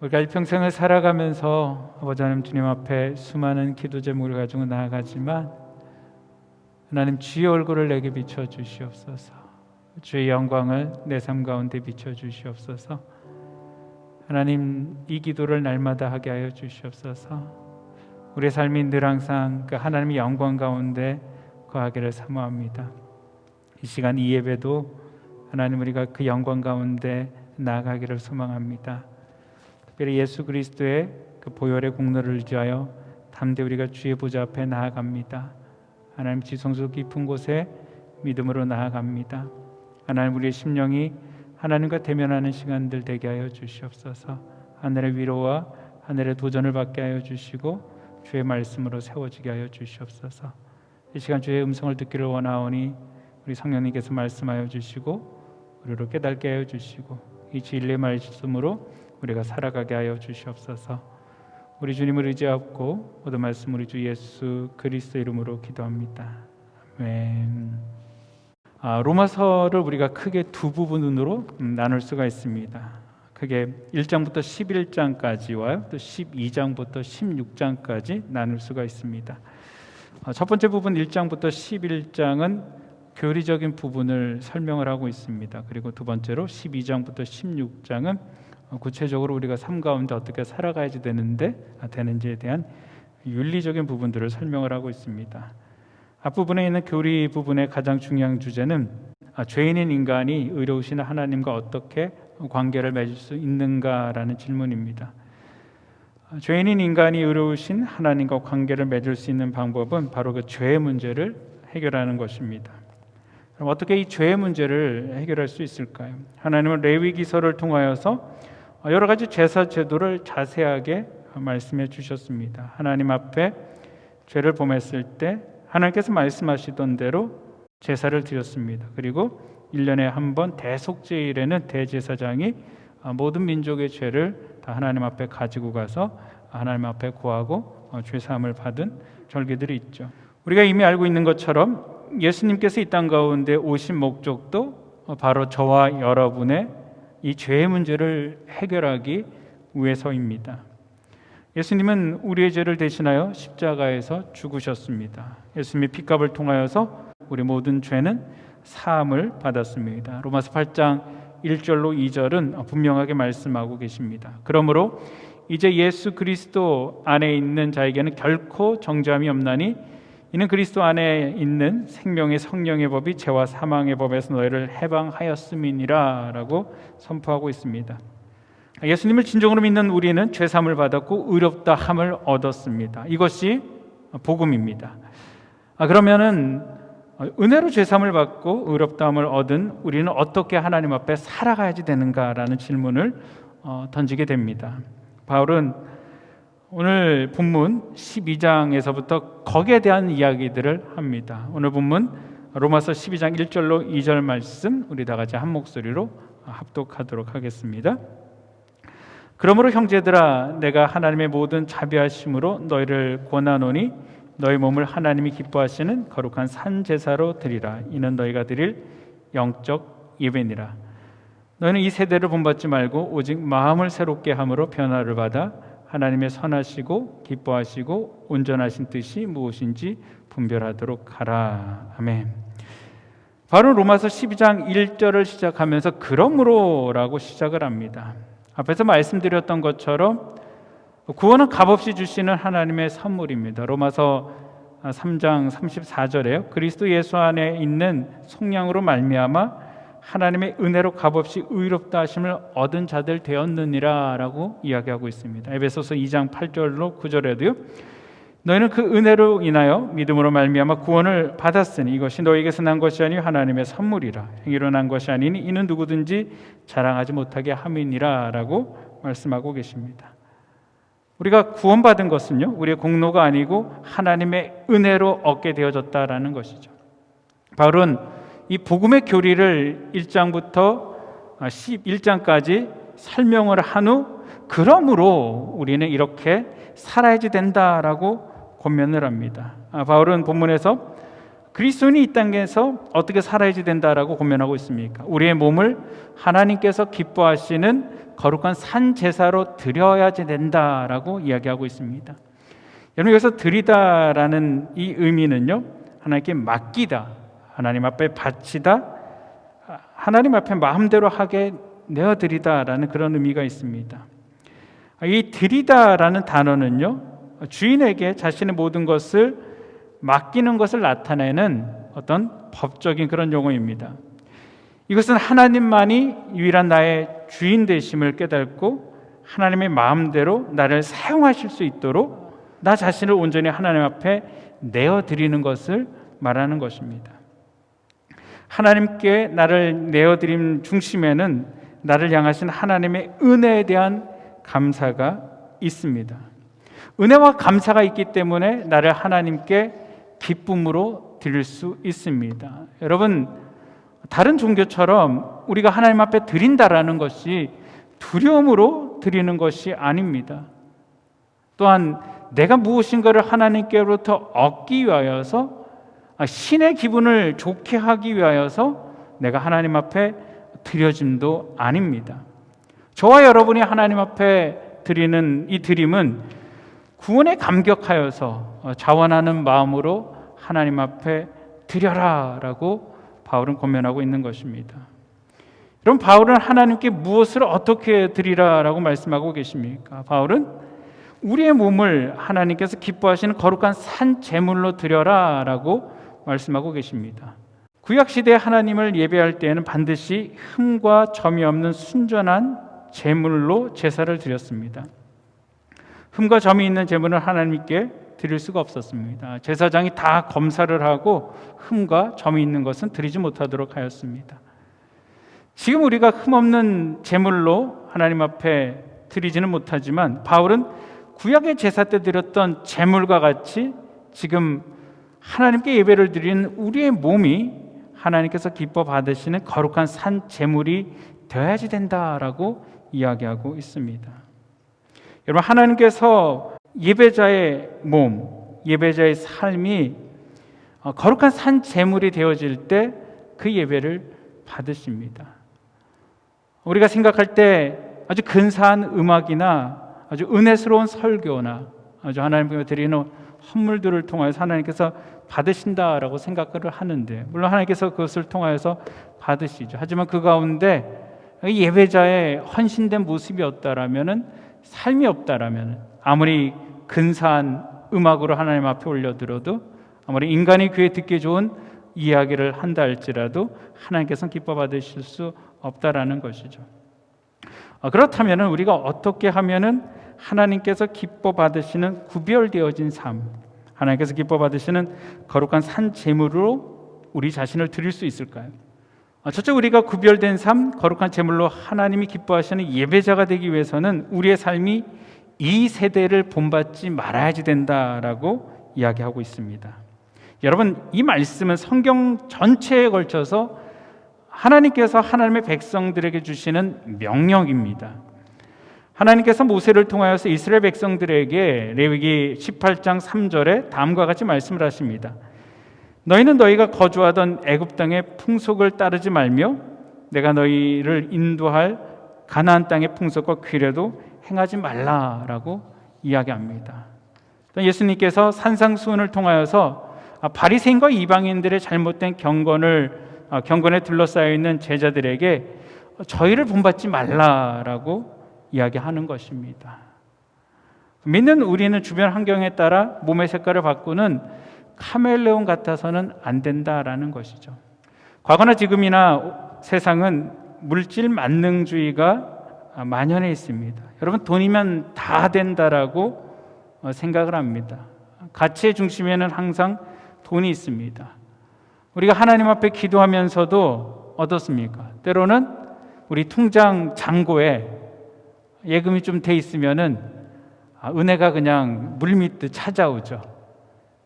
우리가 일평생을 살아가면서 아버지 하나님 주님 앞에 수많은 기도 제목을 가지고 나아가지만 하나님 주의 얼굴을 내게 비춰주시옵소서. 주의 영광을 내 삶 가운데 비춰주시옵소서. 하나님 이 기도를 날마다 하게 하여 주시옵소서. 우리의 삶이 늘 항상 그 하나님의 영광 가운데 거하기를 사모합니다. 이 시간 이 예배도 하나님 우리가 그 영광 가운데 나아가기를 소망합니다. 특별히 예수 그리스도의 그 보혈의 공로를 의지하여 담대히 우리가 주의 보좌 앞에 나아갑니다. 하나님 지성소 깊은 곳에 믿음으로 나아갑니다. 하나님 우리의 심령이 하나님과 대면하는 시간들 되게 하여 주시옵소서. 하늘의 위로와 하늘의 도전을 받게 하여 주시고 주의 말씀으로 세워지게 하여 주시옵소서. 이 시간 주의 음성을 듣기를 원하오니 우리 성령님께서 말씀하여 주시고 우리로 깨닫게 하여 주시고 이 진리의 말씀으로 우리가 살아가게 하여 주시옵소서. 우리 주님을 의지하고 모든 말씀 우리 주 예수 그리스도 이름으로 기도합니다. 아멘. 로마서를 우리가 크게 두 부분으로 나눌 수가 있습니다. 크게 1장부터 11장까지와 또 12장부터 16장까지 나눌 수가 있습니다. 첫 번째 부분 1장부터 11장은 교리적인 부분을 설명을 하고 있습니다. 그리고 두 번째로 12장부터 16장은 구체적으로 우리가 삶 가운데 어떻게 살아가야지 되는지에 대한 윤리적인 부분들을 설명을 하고 있습니다. 앞부분에 있는 교리 부분의 가장 중요한 주제는 죄인인 인간이 의로우신 하나님과 어떻게 관계를 맺을 수 있는가라는 질문입니다. 죄인인 인간이 의로우신 하나님과 관계를 맺을 수 있는 방법은 바로 그 죄의 문제를 해결하는 것입니다. 그럼 어떻게 이 죄의 문제를 해결할 수 있을까요? 하나님은 레위기서를 통하여서 여러 가지 제사 제도를 자세하게 말씀해 주셨습니다. 하나님 앞에 죄를 범했을 때 하나님께서 말씀하시던 대로 제사를 드렸습니다. 그리고 1년에 한 번 대속죄일에는 대제사장이 모든 민족의 죄를 다 하나님 앞에 가지고 가서 하나님 앞에 고하고 죄사함을 받은 절기들이 있죠. 우리가 이미 알고 있는 것처럼 예수님께서 이 땅 가운데 오신 목적도 바로 저와 여러분의 이 죄의 문제를 해결하기 위해서입니다. 예수님은 우리의 죄를 대신하여 십자가에서 죽으셨습니다. 예수님의 피값을 통하여서 우리 모든 죄는 사함을 받았습니다. 로마서 8장 1절로 2절은 분명하게 말씀하고 계십니다. 그러므로 이제 예수 그리스도 안에 있는 자에게는 결코 정죄함이 없나니 이는 그리스도 안에 있는 생명의 성령의 법이 죄와 사망의 법에서 너희를 해방하였음이니라 라고 선포하고 있습니다. 예수님을 진정으로 믿는 우리는 죄사함을 받았고 의롭다 함을 얻었습니다. 이것이 복음입니다. 그러면은 은혜로 죄사함을 받고 의롭다 함을 얻은 우리는 어떻게 하나님 앞에 살아가야지 되는가라는 질문을 던지게 됩니다. 바울은 오늘 본문 12장에서부터 거기에 대한 이야기들을 합니다. 오늘 본문 로마서 12장 1절로 2절 말씀 우리 다 같이 한 목소리로 합독하도록 하겠습니다. 그러므로 형제들아 내가 하나님의 모든 자비하심으로 너희를 권하노니 너희 몸을 하나님이 기뻐하시는 거룩한 산 제사로 드리라. 이는 너희가 드릴 영적 예배니라. 너희는 이 세대를 본받지 말고 오직 마음을 새롭게 함으로 변화를 받아 하나님의 선하시고 기뻐하시고 온전하신 뜻이 무엇인지 분별하도록 하라. 아멘. 바로 로마서 12장 1절을 시작하면서 그러므로라고 시작을 합니다. 앞에서 말씀드렸던 것처럼 구원은 값없이 주시는 하나님의 선물입니다. 로마서 3장 34절에요. 그리스도 예수 안에 있는 속량으로 말미암아 하나님의 은혜로 값없이 의롭다 하심을 얻은 자들 되었느니라 라고 이야기하고 있습니다. 에베소서 2장 8절로 9절에도요. 너희는 그 은혜로 인하여 믿음으로 말미암아 구원을 받았으니 이것이 너희에게서 난 것이 아니요 하나님의 선물이라. 행위로 난 것이 아니니 이는 누구든지 자랑하지 못하게 함이니라 라고 말씀하고 계십니다. 우리가 구원받은 것은요 우리의 공로가 아니고 하나님의 은혜로 얻게 되어졌다라는 것이죠. 바울은 이 복음의 교리를 1장부터 11장까지 설명을 한 후 그러므로 우리는 이렇게 살아야지 된다라고 권면을 합니다. 바울은 본문에서 그리스도인이 이 땅에서 어떻게 살아야지 된다라고 고면하고 있습니까? 우리의 몸을 하나님께서 기뻐하시는 거룩한 산 제사로 드려야지 된다라고 이야기하고 있습니다. 여러분, 여기서 드리다라는 이 의미는요, 하나님께 맡기다, 하나님 앞에 바치다, 하나님 앞에 마음대로 하게 내어드리다라는 그런 의미가 있습니다. 이 드리다라는 단어는요, 주인에게 자신의 모든 것을 맡기는 것을 나타내는 어떤 법적인 그런 용어입니다. 이것은 하나님만이 유일한 나의 주인 되심을 깨닫고 하나님의 마음대로 나를 사용하실 수 있도록 나 자신을 온전히 하나님 앞에 내어드리는 것을 말하는 것입니다. 하나님께 나를 내어드림 중심에는 나를 향하신 하나님의 은혜에 대한 감사가 있습니다. 은혜와 감사가 있기 때문에 나를 하나님께 기쁨으로 드릴 수 있습니다. 여러분, 다른 종교처럼 우리가 하나님 앞에 드린다라는 것이 두려움으로 드리는 것이 아닙니다. 또한 내가 무엇인가를 하나님께로부터 얻기 위하여서, 신의 기분을 좋게 하기 위하여서 내가 하나님 앞에 드려짐도 아닙니다. 저와 여러분이 하나님 앞에 드리는 이 드림은 구원에 감격하여서 자원하는 마음으로 하나님 앞에 드려라 라고 바울은 권면하고 있는 것입니다. 그럼 바울은 하나님께 무엇을 어떻게 드리라 라고 말씀하고 계십니까? 바울은 우리의 몸을 하나님께서 기뻐하시는 거룩한 산 제물로 드려라 라고 말씀하고 계십니다. 구약시대에 하나님을 예배할 때에는 반드시 흠과 점이 없는 순전한 제물로 제사를 드렸습니다. 흠과 점이 있는 제물은 하나님께 드릴 수가 없었습니다. 제사장이 다 검사를 하고 흠과 점이 있는 것은 드리지 못하도록 하였습니다. 지금 우리가 흠없는 제물로 하나님 앞에 드리지는 못하지만 바울은 구약의 제사 때 드렸던 제물과 같이 지금 하나님께 예배를 드리는 우리의 몸이 하나님께서 기뻐 받으시는 거룩한 산 제물이 되어야지 된다라고 이야기하고 있습니다. 여러분, 하나님께서 예배자의 몸, 예배자의 삶이 거룩한 산 제물이 되어질 때 그 예배를 받으십니다. 우리가 생각할 때 아주 근사한 음악이나 아주 은혜스러운 설교나 아주 하나님께 드리는 헌물들을 통하여서 하나님께서 받으신다라고 생각을 하는데, 물론 하나님께서 그것을 통하여서 받으시죠. 하지만 그 가운데 예배자의 헌신된 모습이 없다라면은, 삶이 없다라면, 아무리 근사한 음악으로 하나님 앞에 올려들어도, 아무리 인간이 귀에 듣기 좋은 이야기를 한다 할지라도 하나님께서는 기뻐 받으실 수 없다라는 것이죠. 그렇다면 우리가 어떻게 하면은 하나님께서 기뻐 받으시는 구별되어진 삶, 하나님께서 기뻐 받으시는 거룩한 산 제물로 우리 자신을 드릴 수 있을까요? 첫째, 우리가 구별된 삶, 거룩한 제물로 하나님이 기뻐하시는 예배자가 되기 위해서는 우리의 삶이 이 세대를 본받지 말아야지 된다라고 이야기하고 있습니다. 여러분, 이 말씀은 성경 전체에 걸쳐서 하나님께서 하나님의 백성들에게 주시는 명령입니다. 하나님께서 모세를 통하여서 이스라엘 백성들에게 레위기 18장 3절에 다음과 같이 말씀을 하십니다. 너희는 너희가 거주하던 애굽 땅의 풍속을 따르지 말며 내가 너희를 인도할 가나안 땅의 풍속과 규례도 행하지 말라라고 이야기합니다. 또 예수님께서 산상수훈을 통하여서 바리새인과 이방인들의 잘못된 경건에 둘러싸여 있는 제자들에게 저희를 본받지 말라라고 이야기하는 것입니다. 믿는 우리는 주변 환경에 따라 몸의 색깔을 바꾸는 카멜레온 같아서는 안 된다라는 것이죠. 과거나 지금이나 세상은 물질 만능주의가 만연해 있습니다. 여러분, 돈이면 다 된다라고 생각을 합니다. 가치의 중심에는 항상 돈이 있습니다. 우리가 하나님 앞에 기도하면서도 어떻습니까? 때로는 우리 통장 잔고에 예금이 좀 돼 있으면은 은혜가 그냥 물밀듯 찾아오죠.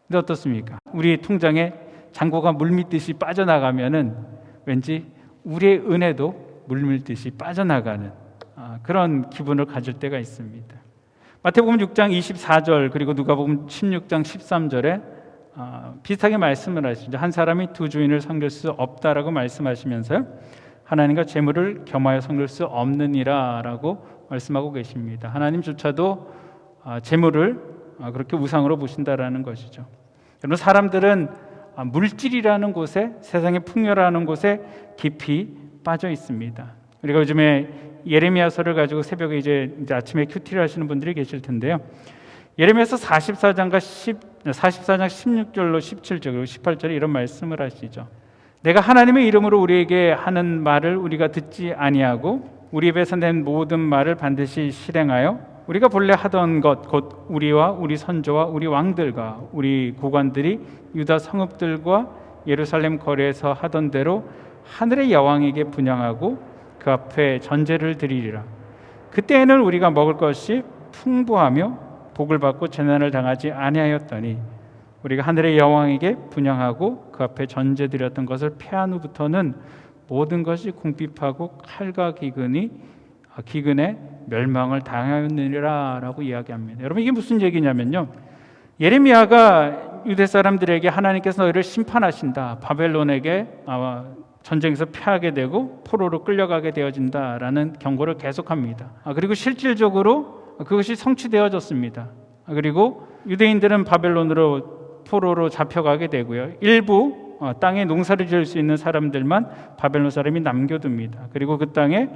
근데 어떻습니까? 우리 통장에 잔고가 물밀듯이 빠져나가면은 왠지 우리의 은혜도 물밀듯이 빠져나가는 그런 기분을 가질 때가 있습니다. 마태복음 6장 24절 그리고 누가복음 16장 13절에 비슷하게 말씀을 하시죠. 한 사람이 두 주인을 섬길 수 없다라고 말씀하시면서요, 하나님과 재물을 겸하여 섬길 수 없느니라라고 말씀하고 계십니다. 하나님조차도 재물을 그렇게 우상으로 보신다라는 것이죠. 여러분, 사람들은 물질이라는 곳에, 세상의 풍요라는 곳에 깊이 빠져 있습니다. 우리가 요즘에 예레미야서를 가지고 새벽에 이제 아침에 큐티를 하시는 분들이 계실 텐데요. 예레미야서 44장 16절로 17절 그리고 18절에 이런 말씀을 하시죠. 내가 하나님의 이름으로 우리에게 하는 말을 우리가 듣지 아니하고 우리 입에서 낸 모든 말을 반드시 실행하여 우리가 본래 하던 것 곧 우리와 우리 선조와 우리 왕들과 우리 고관들이 유다 성읍들과 예루살렘 거리에서 하던 대로 하늘의 여왕에게 분향하고 그 앞에 전제를 드리리라. 그때에는 우리가 먹을 것이 풍부하며 복을 받고 재난을 당하지 아니하였더니 우리가 하늘의 여왕에게 분향하고 그 앞에 전제 드렸던 것을 패한 후부터는 모든 것이 궁핍하고 칼과 기근에 멸망을 당하였느니라 라고 이야기합니다. 여러분, 이게 무슨 얘기냐면요, 예레미야가 유대 사람들에게 하나님께서 너희를 심판하신다, 바벨론에게 전쟁에서 패하게 되고 포로로 끌려가게 되어진다라는 경고를 계속합니다. 그리고 실질적으로 그것이 성취되어졌습니다. 그리고 유대인들은 바벨론으로 포로로 잡혀가게 되고요, 일부 땅에 농사를 지을 수 있는 사람들만 바벨론 사람이 남겨둡니다. 그리고 그 땅에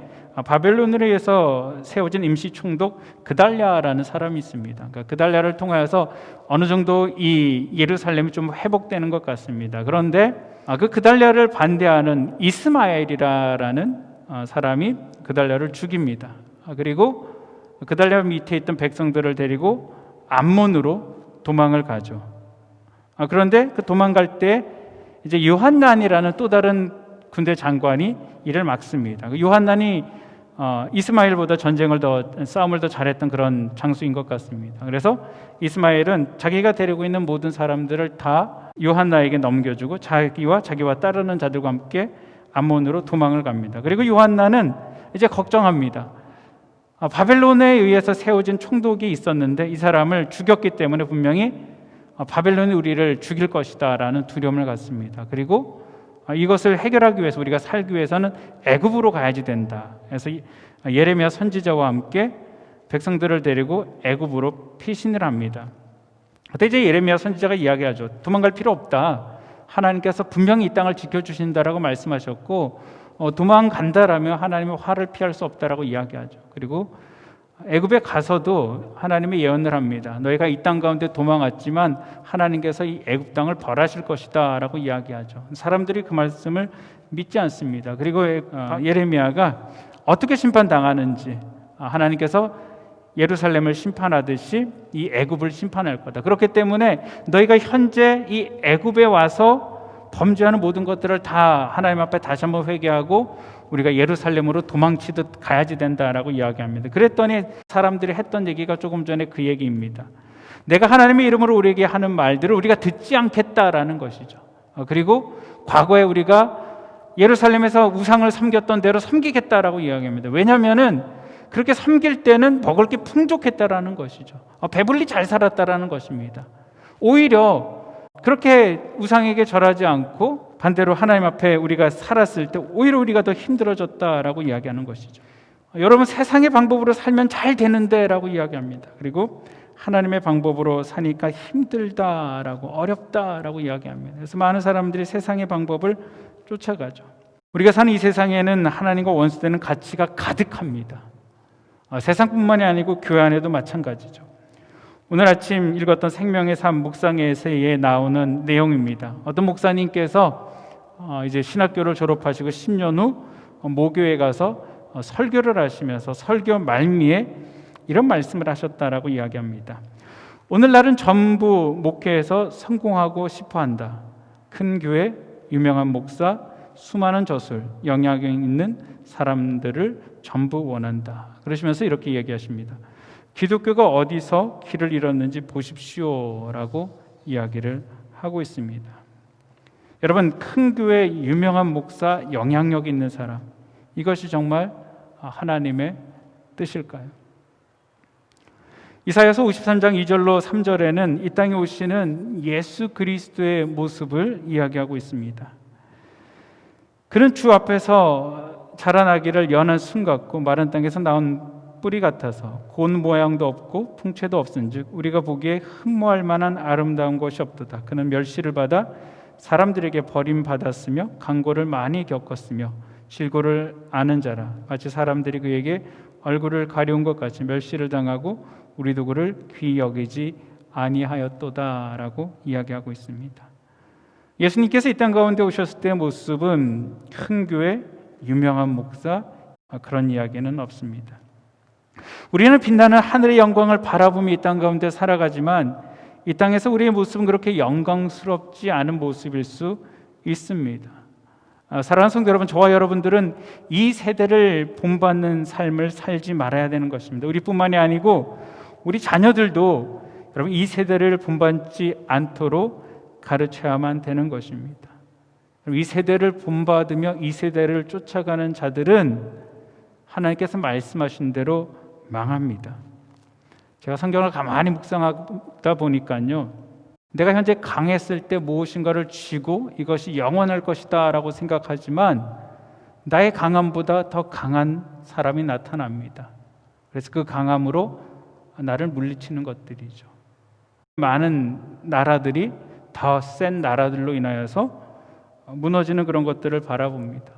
바벨론으로 해서 세워진 임시 총독 그달랴라는 사람이 있습니다. 그러니까 그달랴를 통하여서 어느 정도 이 예루살렘이 좀 회복되는 것 같습니다. 그런데 그 그달랴를 반대하는 이스마엘이라는 사람이 그달랴를 죽입니다. 그리고 그달랴 밑에 있던 백성들을 데리고 암몬으로 도망을 가죠. 그런데 그 도망갈 때 이제 요한난이라는 또 다른 군대 장관이 이를 막습니다. 요한난이 이스마엘보다 싸움을 더 잘했던 그런 장수인 것 같습니다. 그래서 이스마엘은 자기가 데리고 있는 모든 사람들을 다 요한나에게 넘겨주고 자기와 따르는 자들과 함께 암몬으로 도망을 갑니다. 그리고 요한나는 이제 걱정합니다. 바벨론에 의해서 세워진 총독이 있었는데 이 사람을 죽였기 때문에 분명히 바벨론이 우리를 죽일 것이다 라는 두려움을 갖습니다. 그리고 이것을 해결하기 위해서 우리가 살기 위해서는 애굽으로 가야지 된다. 그래서 예레미야 선지자와 함께 백성들을 데리고 애굽으로 피신을 합니다. 그때 이제 예레미야 선지자가 이야기하죠. 도망갈 필요 없다. 하나님께서 분명히 이 땅을 지켜주신다라고 말씀하셨고 도망간다라면 하나님의 화를 피할 수 없다라고 이야기하죠. 그리고 애굽에 가서도 하나님의 예언을 합니다. 너희가 이 땅 가운데 도망왔지만 하나님께서 이 애굽 땅을 벌하실 것이다 라고 이야기하죠. 사람들이 그 말씀을 믿지 않습니다. 그리고 예레미야가 어떻게 심판당하는지, 하나님께서 예루살렘을 심판하듯이 이 애굽을 심판할 거다. 그렇기 때문에 너희가 현재 이 애굽에 와서 범죄하는 모든 것들을 다 하나님 앞에 다시 한번 회개하고 우리가 예루살렘으로 도망치듯 가야지 된다라고 이야기합니다. 그랬더니 사람들이 했던 얘기가 조금 전에 그 얘기입니다. 내가 하나님의 이름으로 우리에게 하는 말들을 우리가 듣지 않겠다라는 것이죠. 그리고 과거에 우리가 예루살렘에서 우상을 섬겼던 대로 섬기겠다라고 이야기합니다. 왜냐하면은 그렇게 섬길 때는 먹을 게 풍족했다라는 것이죠. 배불리 잘 살았다라는 것입니다. 오히려 그렇게 우상에게 절하지 않고 반대로 하나님 앞에 우리가 살았을 때 오히려 우리가 더 힘들어졌다라고 이야기하는 것이죠. 여러분, 세상의 방법으로 살면 잘 되는데 라고 이야기합니다. 그리고 하나님의 방법으로 사니까 힘들다라고, 어렵다라고 이야기합니다. 그래서 많은 사람들이 세상의 방법을 쫓아가죠. 우리가 사는 이 세상에는 하나님과 원수되는 가치가 가득합니다. 세상뿐만이 아니고 교회 안에도 마찬가지죠. 오늘 아침 읽었던 생명의 삶 묵상에서에 나오는 내용입니다. 어떤 목사님께서 이제 신학교를 졸업하시고 10년 후 모교에 가서 설교를 하시면서 설교 말미에 이런 말씀을 하셨다라고 이야기합니다. 오늘날은 전부 목회에서 성공하고 싶어한다. 큰 교회, 유명한 목사, 수많은 저술, 영향력 있는 사람들을 전부 원한다. 그러시면서 이렇게 얘기하십니다. 기독교가 어디서 길을 잃었는지 보십시오라고 이야기를 하고 있습니다. 여러분, 큰 교회, 유명한 목사, 영향력 있는 사람, 이것이 정말 하나님의 뜻일까요? 이사야서 53장 2절로 3절에는 이 땅에 오시는 예수 그리스도의 모습을 이야기하고 있습니다. 그는 주 앞에서 자라나기를 연한 순 같고 마른 땅에서 나온 뿌리 같아서 곤 모양도 없고 풍채도 없은즉 우리가 보기에 흠모할 만한 아름다운 것이 없도다. 그는 멸시를 받아 사람들에게 버림받았으며 강고를 많이 겪었으며 질고를 아는 자라. 마치 사람들이 그에게 얼굴을 가려운 것 같이 멸시를 당하고 우리도 그를 귀히 여기지 아니하였도다라고 이야기하고 있습니다. 예수님께서 이 땅 가운데 오셨을 때의 모습은 큰 교회, 유명한 목사, 그런 이야기는 없습니다. 우리는 빛나는 하늘의 영광을 바라보며 이 땅 가운데 살아가지만 이 땅에서 우리의 모습은 그렇게 영광스럽지 않은 모습일 수 있습니다. 사랑하는 성도 여러분, 저와 여러분들은 이 세대를 본받는 삶을 살지 말아야 되는 것입니다. 우리뿐만이 아니고 우리 자녀들도 여러분 이 세대를 본받지 않도록 가르쳐야만 되는 것입니다. 이 세대를 본받으며 이 세대를 쫓아가는 자들은 하나님께서 말씀하신 대로 망합니다. 제가 성경을 가만히 묵상하다 보니까요, 내가 현재 강했을 때 무엇인가를 쥐고 이것이 영원할 것이다 라고 생각하지만 나의 강함보다 더 강한 사람이 나타납니다. 그래서 그 강함으로 나를 물리치는 것들이죠. 많은 나라들이 더 센 나라들로 인하여서 무너지는 그런 것들을 바라봅니다.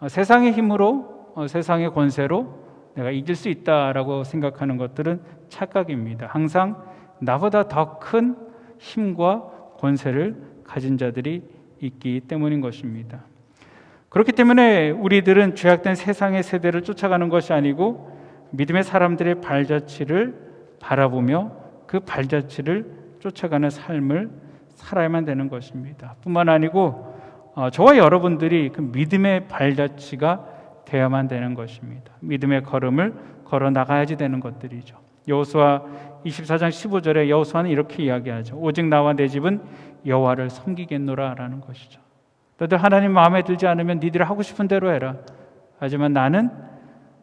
세상의 힘으로, 세상의 권세로 내가 이길 수 있다라고 생각하는 것들은 착각입니다. 항상 나보다 더 큰 힘과 권세를 가진 자들이 있기 때문인 것입니다. 그렇기 때문에 우리들은 죄악된 세상의 세대를 쫓아가는 것이 아니고 믿음의 사람들의 발자취를 바라보며 그 발자취를 쫓아가는 삶을 살아야만 되는 것입니다. 뿐만 아니고 저와 여러분들이 그 믿음의 발자취가 되어야만 되는 것입니다. 믿음의 걸음을 걸어 나가야지 되는 것들이죠. 여호수아 24장 15절에 여호수아는 이렇게 이야기하죠. 오직 나와 내 집은 여호와를 섬기겠노라 라는 것이죠. 너들 하나님 마음에 들지 않으면 니들 하고 싶은 대로 해라. 하지만 나는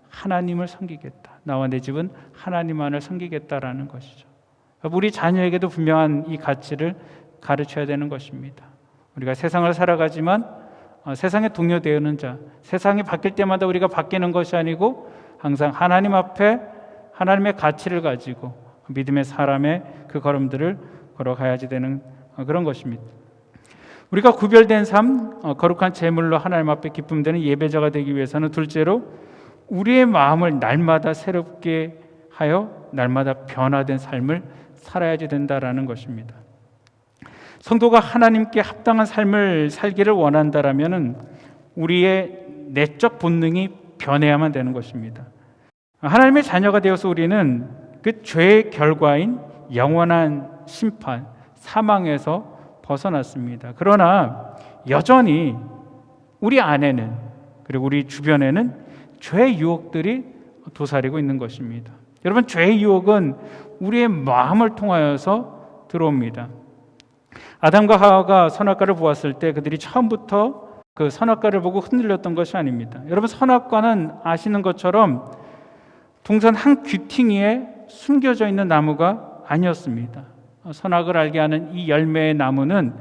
하나님을 섬기겠다. 나와 내 집은 하나님만을 섬기겠다라는 것이죠. 우리 자녀에게도 분명한 이 가치를 가르쳐야 되는 것입니다. 우리가 세상을 살아가지만 세상에 동요되는 자, 세상이 바뀔 때마다 우리가 바뀌는 것이 아니고 항상 하나님 앞에 하나님의 가치를 가지고 믿음의 사람의 그 걸음들을 걸어가야지 되는 그런 것입니다. 우리가 구별된 삶, 거룩한 제물로 하나님 앞에 기쁨 되는 예배자가 되기 위해서는 둘째로 우리의 마음을 날마다 새롭게 하여 날마다 변화된 삶을 살아야지 된다라는 것입니다. 성도가 하나님께 합당한 삶을 살기를 원한다라면 우리의 내적 본능이 변해야만 되는 것입니다. 하나님의 자녀가 되어서 우리는 그 죄의 결과인 영원한 심판, 사망에서 벗어났습니다. 그러나 여전히 우리 안에는 그리고 우리 주변에는 죄의 유혹들이 도사리고 있는 것입니다. 여러분, 죄의 유혹은 우리의 마음을 통하여서 들어옵니다. 아담과 하와가 선악과를 보았을 때 그들이 처음부터 그 선악과를 보고 흔들렸던 것이 아닙니다. 여러분, 선악과는 아시는 것처럼 동산 한 귀퉁이에 숨겨져 있는 나무가 아니었습니다. 선악을 알게 하는 이 열매의 나무는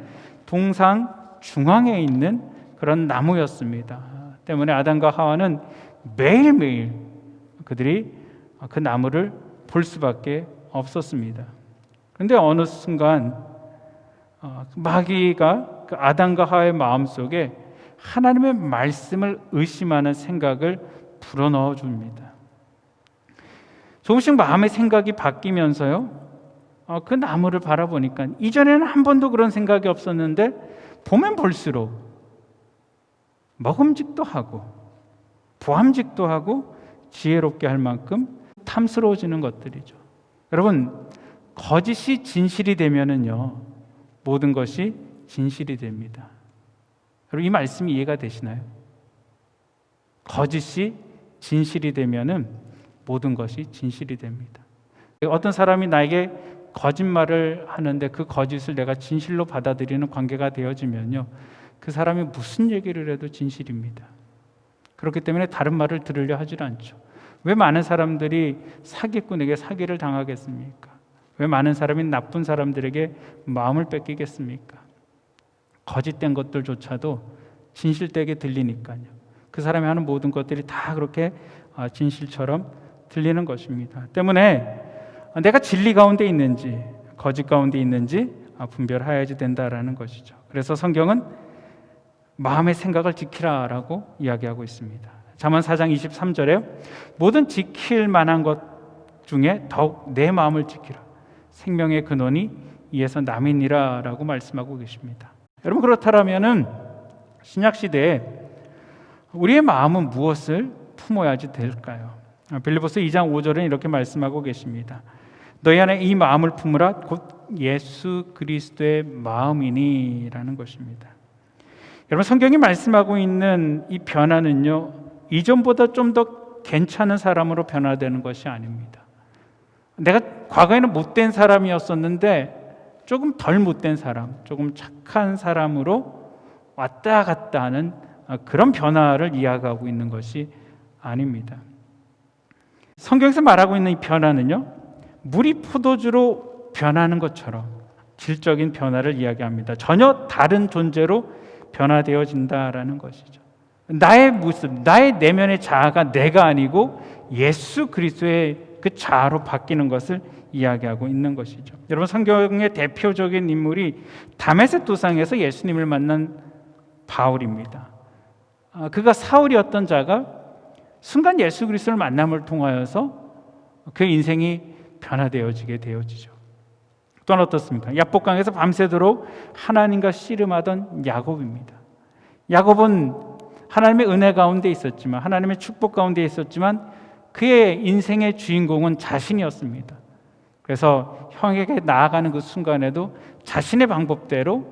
동상 중앙에 있는 그런 나무였습니다. 때문에 아담과 하와는 매일매일 그들이 그 나무를 볼 수밖에 없었습니다. 그런데 어느 순간 마귀가 그 아담과 하와의 마음속에 하나님의 말씀을 의심하는 생각을 불어넣어 줍니다. 조금씩 마음의 생각이 바뀌면서요, 그 나무를 바라보니까 이전에는 한 번도 그런 생각이 없었는데 보면 볼수록 먹음직도 하고 보암직도 하고 지혜롭게 할 만큼 탐스러워지는 것들이죠. 여러분, 거짓이 진실이 되면은요, 모든 것이 진실이 됩니다. 여러분, 이 말씀이 이해가 되시나요? 거짓이 진실이 되면은 모든 것이 진실이 됩니다. 어떤 사람이 나에게 거짓말을 하는데 그 거짓을 내가 진실로 받아들이는 관계가 되어지면요, 그 사람이 무슨 얘기를 해도 진실입니다. 그렇기 때문에 다른 말을 들으려 하질 않죠. 왜 많은 사람들이 사기꾼에게 사기를 당하겠습니까? 왜 많은 사람이 나쁜 사람들에게 마음을 뺏기겠습니까? 거짓된 것들조차도 진실되게 들리니까요. 그 사람이 하는 모든 것들이 다 그렇게 진실처럼 들리는 것입니다. 때문에 내가 진리 가운데 있는지 거짓 가운데 있는지 분별해야지 된다라는 것이죠. 그래서 성경은 마음의 생각을 지키라라고 이야기하고 있습니다. 잠언 4장 23절에 모든 지킬 만한 것 중에 더욱 내 마음을 지키라. 생명의 근원이 이에서 남이니라라고 말씀하고 계십니다. 여러분, 그렇다면은 신약 시대에 우리의 마음은 무엇을 품어야지 될까요? 빌립보서 2장 5절은 이렇게 말씀하고 계십니다. 너희 안에 이 마음을 품으라 곧 예수 그리스도의 마음이니라는 것입니다. 여러분, 성경이 말씀하고 있는 이 변화는요, 이전보다 좀 더 괜찮은 사람으로 변화되는 것이 아닙니다. 내가 과거에는 못된 사람이었었는데 조금 덜 못된 사람, 조금 착한 사람으로 왔다 갔다 하는 그런 변화를 이야기하고 있는 것이 아닙니다. 성경에서 말하고 있는 이 변화는요, 물이 포도주로 변하는 것처럼 질적인 변화를 이야기합니다. 전혀 다른 존재로 변화되어진다라는 것이죠. 나의 모습, 나의 내면의 자아가 내가 아니고 예수 그리스도의 그 자아로 바뀌는 것을 이야기하고 있는 것이죠. 여러분, 성경의 대표적인 인물이 다메섹 도상에서 예수님을 만난 바울입니다. 그가 사울이었던 자가 순간 예수 그리스도를 만남을 통하여서 그 인생이 변화되어지게 되어지죠. 또한 어떻습니까? 야복강에서 밤새도록 하나님과 씨름하던 야곱입니다. 야곱은 하나님의 은혜 가운데 있었지만, 하나님의 축복 가운데 있었지만 그의 인생의 주인공은 자신이었습니다. 그래서 형에게 나아가는 그 순간에도 자신의 방법대로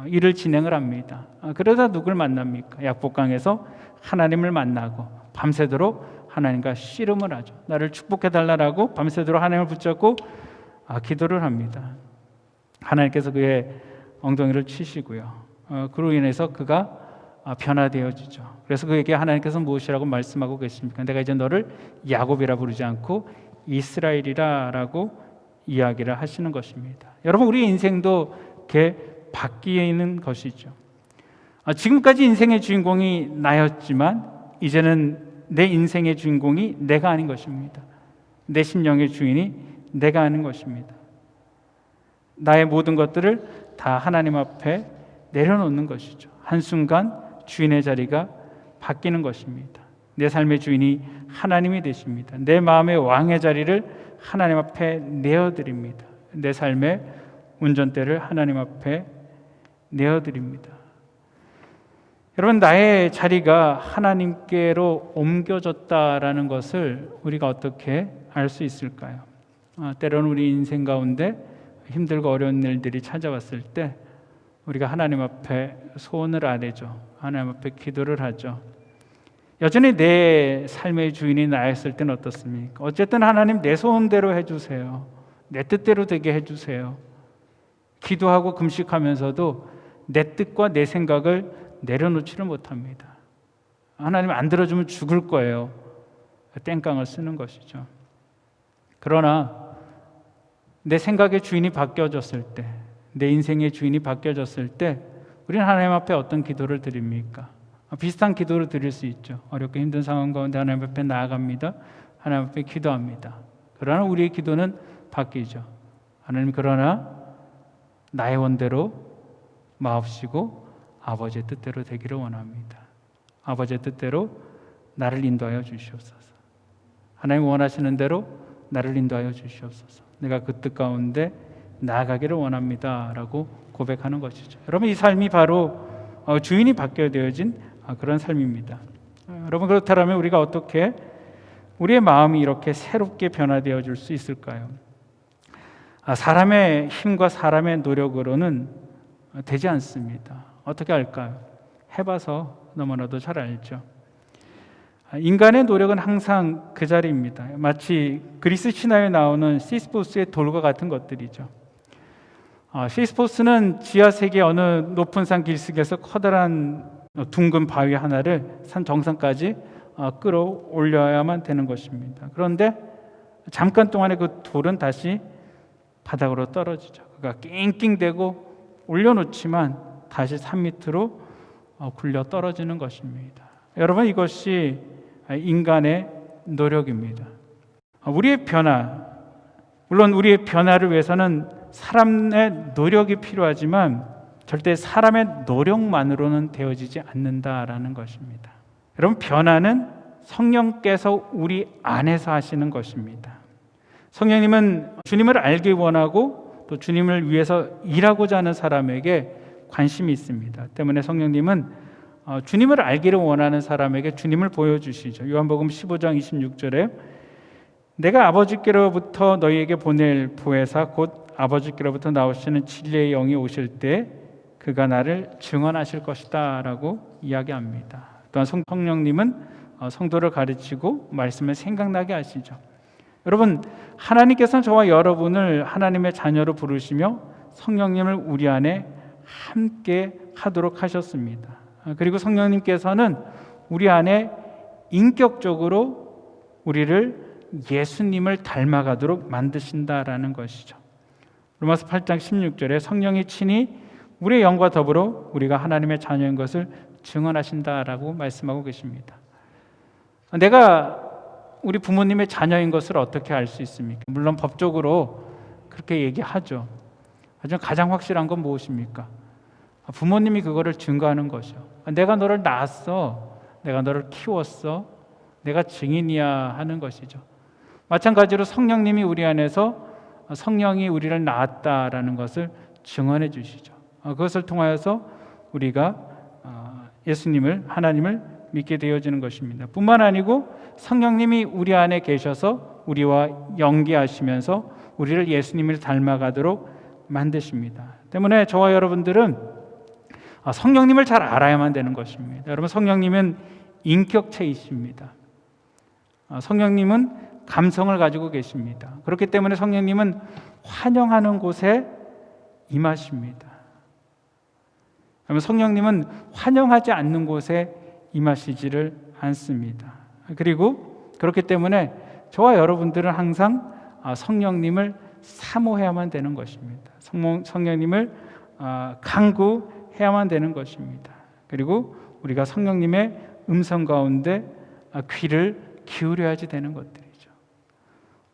일을 진행을 합니다. 그러다 누굴 만납니까? 야복강에서 하나님을 만나고 밤새도록 하나님과 씨름을 하죠. 나를 축복해달라고 밤새도록 하나님을 붙잡고 기도를 합니다. 하나님께서 그의 엉덩이를 치시고요. 그로 인해서 그가 변화되어지죠. 그래서 그에게 하나님께서 무엇이라고 말씀하고 계십니까? 내가 이제 너를 야곱이라 부르지 않고 이스라엘이라라고 이야기를 하시는 것입니다. 여러분, 우리 인생도 이렇게 바뀌는 것이죠. 지금까지 인생의 주인공이 나였지만 이제는 내 인생의 주인공이 내가 아닌 것입니다. 내 심령의 주인이 내가 아닌 것입니다. 나의 모든 것들을 다 하나님 앞에 내려놓는 것이죠. 한순간 주인의 자리가 바뀌는 것입니다. 내 삶의 주인이 하나님이 되십니다. 내 마음의 왕의 자리를 하나님 앞에 내어드립니다. 내 삶의 운전대를 하나님 앞에 내어드립니다. 여러분, 나의 자리가 하나님께로 옮겨졌다라는 것을 우리가 어떻게 알 수 있을까요? 때로는 우리 인생 가운데 힘들고 어려운 일들이 찾아왔을 때 우리가 하나님 앞에 소원을 아뢰죠. 하나님 앞에 기도를 하죠. 여전히 내 삶의 주인이 나였을 때는 어떻습니까? 어쨌든 하나님, 내 소원대로 해주세요. 내 뜻대로 되게 해주세요. 기도하고 금식하면서도 내 뜻과 내 생각을 내려놓지를 못합니다. 하나님 안 들어주면 죽을 거예요. 땡깡을 쓰는 것이죠. 그러나 내 생각의 주인이 바뀌어졌을 때, 내 인생의 주인이 바뀌어졌을 때 우리는 하나님 앞에 어떤 기도를 드립니까? 비슷한 기도를 드릴 수 있죠. 어렵고 힘든 상황 가운데 하나님 앞에 나아갑니다. 하나님 앞에 기도합니다. 그러나 우리의 기도는 바뀌죠. 하나님, 그러나 나의 원대로 마옵시고 아버지의 뜻대로 되기를 원합니다. 아버지의 뜻대로 나를 인도하여 주시옵소서. 하나님 원하시는 대로 나를 인도하여 주시옵소서. 내가 그 뜻 가운데 나아가기를 원합니다 라고 고백하는 것이죠. 여러분, 이 삶이 바로 주인이 바뀌어 되어진 그런 삶입니다. 여러분, 그렇다면 우리가 어떻게 우리의 마음이 이렇게 새롭게 변화되어 줄 수 있을까요? 사람의 힘과 사람의 노력으로는 되지 않습니다. 어떻게 할까요? 해봐서 너무나도 잘 알죠. 인간의 노력은 항상 그 자리입니다. 마치 그리스 신화에 나오는 시스포스의 돌과 같은 것들이죠. 시스포스는 지하 세계 어느 높은 산 길목에서 커다란 둥근 바위 하나를 산 정상까지 끌어올려야만 되는 것입니다. 그런데 잠깐 동안에 그 돌은 다시 바닥으로 떨어지죠. 그가 낑낑대고 올려놓지만 다시 산 밑으로 굴려 떨어지는 것입니다. 여러분, 이것이 인간의 노력입니다. 우리의 변화, 물론 우리의 변화를 위해서는 사람의 노력이 필요하지만 절대 사람의 노력만으로는 되어지지 않는다라는 것입니다. 여러분, 변화는 성령께서 우리 안에서 하시는 것입니다. 성령님은 주님을 알기 원하고 또 주님을 위해서 일하고자 하는 사람에게 관심이 있습니다. 때문에 성령님은 주님을 알기를 원하는 사람에게 주님을 보여주시죠. 요한복음 15장 26절에 내가 아버지께로부터 너희에게 보낼 보혜사 곧 아버지께로부터 나오시는 진리의 영이 오실 때 그가 나를 증언하실 것이다 라고 이야기합니다. 또한 성령님은 성도를 가르치고 말씀을 생각나게 하시죠. 여러분, 하나님께서는 저와 여러분을 하나님의 자녀로 부르시며 성령님을 우리 안에 함께 하도록 하셨습니다. 그리고 성령님께서는 우리 안에 인격적으로 우리를 예수님을 닮아가도록 만드신다라는 것이죠. 로마서 8장 16절에 성령이 친히 우리의 영과 더불어 우리가 하나님의 자녀인 것을 증언하신다라고 말씀하고 계십니다. 내가 우리 부모님의 자녀인 것을 어떻게 알 수 있습니까? 물론 법적으로 그렇게 얘기하죠. 하지만 가장 확실한 건 무엇입니까? 부모님이 그거를 증거하는 거죠. 내가 너를 낳았어, 내가 너를 키웠어, 내가 증인이야 하는 것이죠. 마찬가지로 성령님이 우리 안에서 성령이 우리를 낳았다라는 것을 증언해 주시죠. 그것을 통하여서 우리가 예수님을, 하나님을 믿게 되어지는 것입니다. 뿐만 아니고 성령님이 우리 안에 계셔서 우리와 연계하시면서 우리를 예수님을 닮아가도록 만드십니다. 때문에 저와 여러분들은 성령님을 잘 알아야만 되는 것입니다. 여러분, 성령님은 인격체이십니다. 성령님은 감성을 가지고 계십니다. 그렇기 때문에 성령님은 환영하는 곳에 임하십니다. 성령님은 환영하지 않는 곳에 임하시지를 않습니다. 그리고 그렇기 때문에 저와 여러분들은 항상 성령님을 사모해야만 되는 것입니다. 성령님을 간구해야만 되는 것입니다. 그리고 우리가 성령님의 음성 가운데 귀를 기울여야지 되는 것들이죠.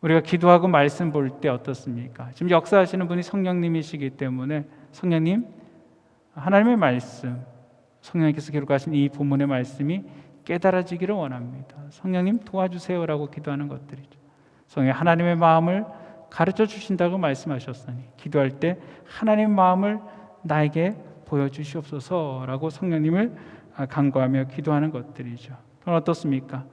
우리가 기도하고 말씀 볼 때 어떻습니까? 지금 역사하시는 분이 성령님이시기 때문에 성령님, 하나님의 말씀, 성령님께서 기록하신 이 본문의 말씀이 깨달아지기를 원합니다. 성령님 도와주세요라고 기도하는 것들이죠. 성령 하나님의 마음을 가르쳐 주신다고 말씀하셨으니 기도할 때 하나님의 마음을 나에게 보여주시옵소서라고 성령님을 간구하며 기도하는 것들이죠. 그럼 어떻습니까?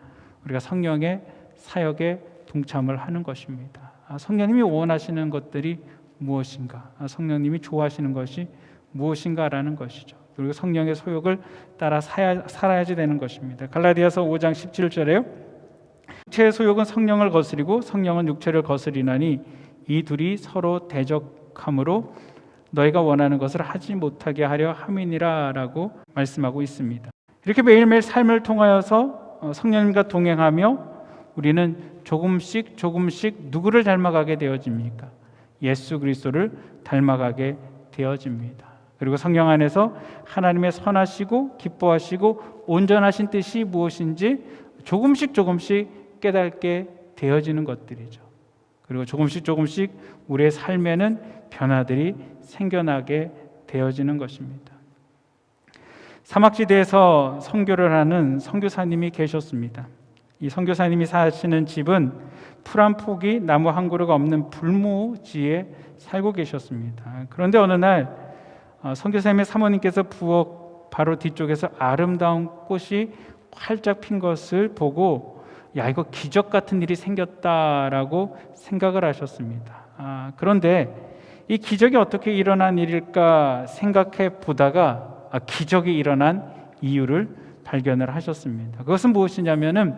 우리가 성령의 사역에 동참을 하는 것입니다. 성령님이 원하시는 것들이 무엇인가? 성령님이 좋아하시는 것이 무엇인가라는 것이죠. 그리고 성령의 소욕을 따라 살아야지 되는 것입니다. 갈라디아서 5장 17절에요. 육체의 소욕은 성령을 거스리고 성령은 육체를 거스리나니 이 둘이 서로 대적함으로 너희가 원하는 것을 하지 못하게 하려 함이니라 라고 말씀하고 있습니다. 이렇게 매일매일 삶을 통하여서 성령님과 동행하며 우리는 조금씩 누구를 닮아가게 되어집니까? 예수 그리스도를 닮아가게 되어집니다. 그리고 성령 안에서 하나님의 선하시고 기뻐하시고 온전하신 뜻이 무엇인지 조금씩 깨닫게 되어지는 것들이죠. 그리고 조금씩 우리의 삶에는 변화들이 생겨나게 되어지는 것입니다. 사막지대에서 선교를 하는 선교사님이 계셨습니다. 이 선교사님이 사시는 집은 풀 한 포기, 나무 한 그루가 없는 불모지에 살고 계셨습니다. 그런데 어느 날 선교사님의 사모님께서 부엌 바로 뒤쪽에서 아름다운 꽃이 활짝 핀 것을 보고 야, 이거 기적 같은 일이 생겼다라고 생각을 하셨습니다. 그런데 이 기적이 어떻게 일어난 일일까 생각해 보다가 기적이 일어난 이유를 발견을 하셨습니다. 그것은 무엇이냐면은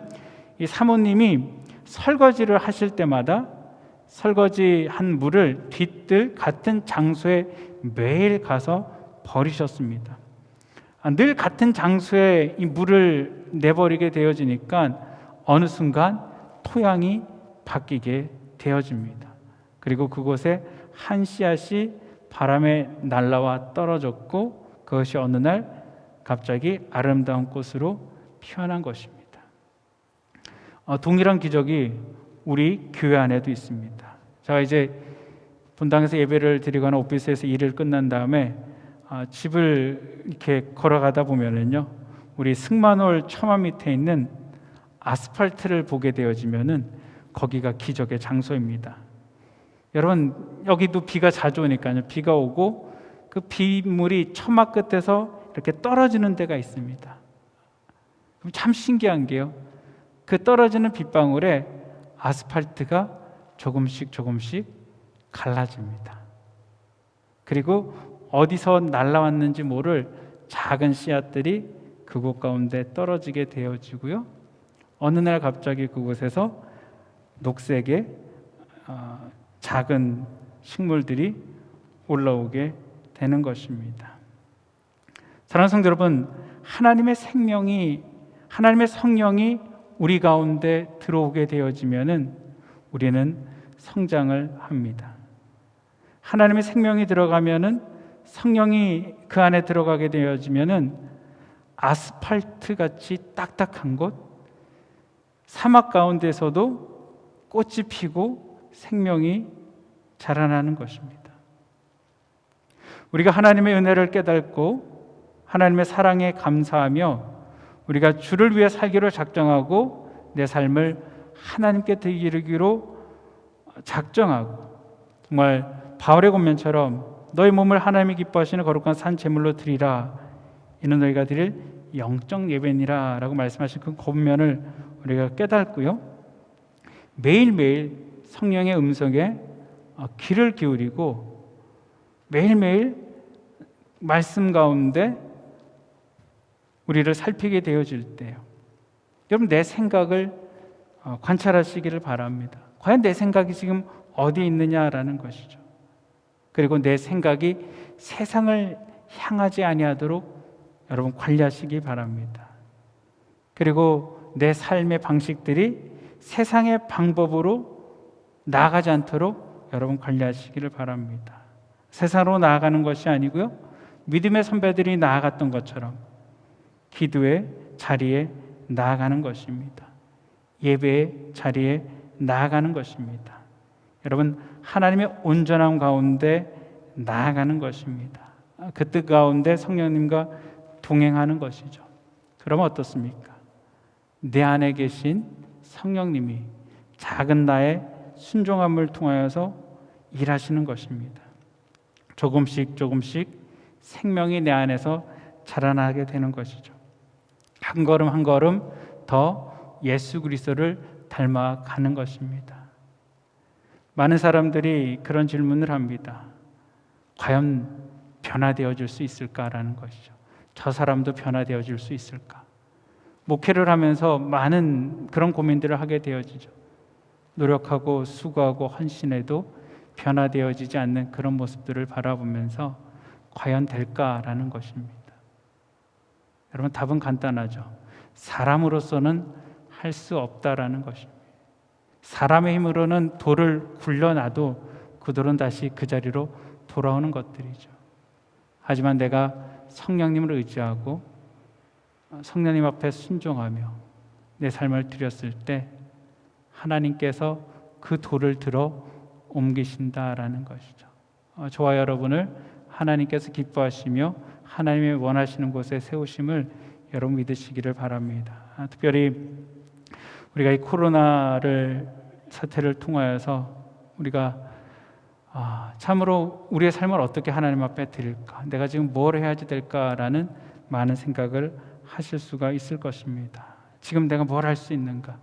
이 사모님이 설거지를 하실 때마다 설거지한 물을 뒤뜰 같은 장소에 매일 가서 버리셨습니다. 늘 같은 장소에 이 물을 내버리게 되어지니까 어느 순간 토양이 바뀌게 되어집니다. 그리고 그곳에 한 씨앗이 바람에 날아와 떨어졌고 그것이 어느 날 갑자기 아름다운 꽃으로 피어난 것입니다. 동일한 기적이 우리 교회 안에도 있습니다. 제가 이제 본당에서 예배를 드리거나 오피스에서 일을 끝난 다음에 집을 이렇게 걸어가다 보면은요, 우리 승만홀 처마 밑에 있는 아스팔트를 보게 되어지면은 거기가 기적의 장소입니다. 여러분, 여기도 비가 자주 오니까요, 비가 오고 그 빗물이 처마 끝에서 이렇게 떨어지는 데가 있습니다. 그럼 참 신기한 게요, 그 떨어지는 빗방울에 아스팔트가 조금씩 갈라집니다. 그리고 어디서 날아왔는지 모를 작은 씨앗들이 그곳 가운데 떨어지게 되어지고요, 어느 날 갑자기 그곳에서 녹색의 작은 식물들이 올라오게 되는 것입니다. 사랑하는 성도 여러분, 하나님의 성령이 우리 가운데 들어오게 되어지면은 우리는 성장을 합니다. 하나님의 생명이 들어가면은, 성령이 그 안에 들어가게 되어지면은 아스팔트 같이 딱딱한 곳, 사막 가운데서도 꽃이 피고 생명이 자라나는 것입니다. 우리가 하나님의 은혜를 깨닫고 하나님의 사랑에 감사하며 우리가 주를 위해 살기로 작정하고 내 삶을 하나님께 드리기로 작정하고, 정말 바울의 권면처럼 너희 몸을 하나님이 기뻐하시는 거룩한 산 제물로 드리라, 이는 너희가 드릴 영적 예배니라 라고 말씀하신 그 권면을 우리가 깨닫고요, 매일매일 성령의 음성에 귀를 기울이고 매일매일 말씀 가운데 우리를 살피게 되어질 때요, 여러분, 내 생각을 관찰하시기를 바랍니다. 과연 내 생각이 지금 어디에 있느냐라는 것이죠. 그리고 내 생각이 세상을 향하지 아니하도록 여러분 관리하시기 바랍니다. 그리고 내 삶의 방식들이 세상의 방법으로 나아가지 않도록 여러분 관리하시기를 바랍니다. 세상으로 나아가는 것이 아니고요, 믿음의 선배들이 나아갔던 것처럼 기도의 자리에 나아가는 것입니다. 예배의 자리에 나아가는 것입니다. 여러분, 하나님의 온전함 가운데 나아가는 것입니다. 그 뜻 가운데 성령님과 동행하는 것이죠. 그러면 어떻습니까? 내 안에 계신 성령님이 작은 나의 순종함을 통하여서 일하시는 것입니다. 조금씩 생명이 내 안에서 자라나게 되는 것이죠. 한 걸음 한 걸음 더 예수 그리스도를 닮아가는 것입니다. 많은 사람들이 그런 질문을 합니다. 과연 변화되어질 수 있을까라는 것이죠. 저 사람도 변화되어질 수 있을까? 목회를 하면서 많은 그런 고민들을 하게 되어지죠. 노력하고 수고하고 헌신해도 변화되어지지 않는 그런 모습들을 바라보면서 과연 될까라는 것입니다. 여러분, 답은 간단하죠. 사람으로서는 할 수 없다라는 것입니다. 사람의 힘으로는 돌을 굴려놔도 그 돌은 다시 그 자리로 돌아오는 것들이죠. 하지만 내가 성령님을 의지하고 성령님 앞에 순종하며 내 삶을 드렸을 때 하나님께서 그 돌을 들어 옮기신다라는 것이죠. 저와 여러분을 하나님께서 기뻐하시며 하나님이 원하시는 곳에 세우심을 여러분 믿으시기를 바랍니다. 특별히 우리가 이 코로나를 사태를 통하여서 우리가 참으로 우리의 삶을 어떻게 하나님 앞에 드릴까, 내가 지금 뭘 해야지 될까라는 많은 생각을 하실 수가 있을 것입니다. 지금 내가 뭘 할 수 있는가?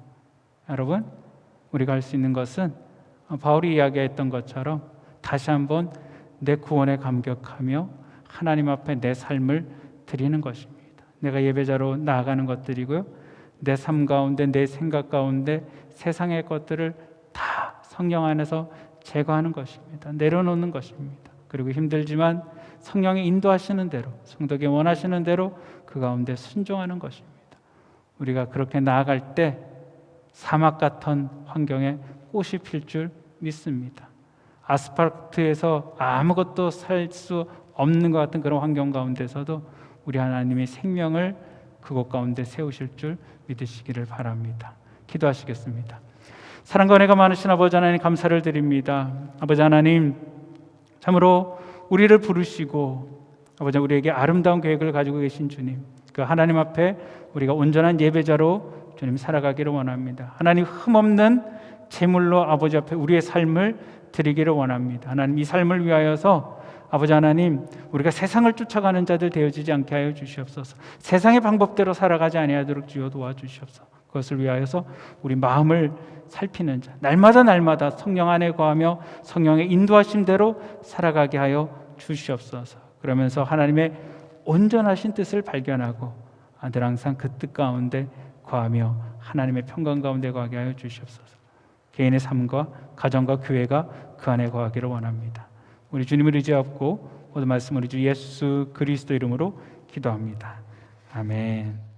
여러분, 우리가 할 수 있는 것은 바울이 이야기했던 것처럼 다시 한번 내 구원에 감격하며 하나님 앞에 내 삶을 드리는 것입니다. 내가 예배자로 나아가는 것들이고요, 내 삶 가운데, 내 생각 가운데 세상의 것들을 다 성령 안에서 제거하는 것입니다. 내려놓는 것입니다. 그리고 힘들지만 성령의 인도하시는 대로, 성도에게 원하시는 대로 그 가운데 순종하는 것입니다. 우리가 그렇게 나아갈 때 사막 같은 환경에 꽃이 필 줄 믿습니다. 아스팔트에서 아무것도 살 수 없는 것 같은 그런 환경 가운데서도 우리 하나님의 생명을 그곳 가운데 세우실 줄 믿으시기를 바랍니다. 기도하시겠습니다. 사랑과 은혜가 많으신 아버지 하나님 감사를 드립니다. 아버지 하나님, 참으로 우리를 부르시고 아버지 우리에게 아름다운 계획을 가지고 계신 주님, 그 하나님 앞에 우리가 온전한 예배자로 주님 살아가기를 원합니다. 하나님, 흠없는 제물로 아버지 앞에 우리의 삶을 드리기를 원합니다. 하나님, 이 삶을 위하여서 아버지 하나님, 우리가 세상을 쫓아가는 자들 되어지지 않게 하여 주시옵소서. 세상의 방법대로 살아가지 아니하도록 주여 도와주시옵소서. 그것을 위하여서 우리 마음을 살피는 자, 날마다 성령 안에 거하며 성령의 인도하심대로 살아가게 하여 주시옵소서. 그러면서 하나님의 온전하신 뜻을 발견하고 늘 항상 그 뜻 가운데 거하며 하나님의 평강 가운데 거하게 하여 주시옵소서. 개인의 삶과 가정과 교회가 그 안에 거하기를 원합니다. 우리 주님을 의지하고 모든 말씀 우리 주 예수 그리스도 이름으로 기도합니다. 아멘.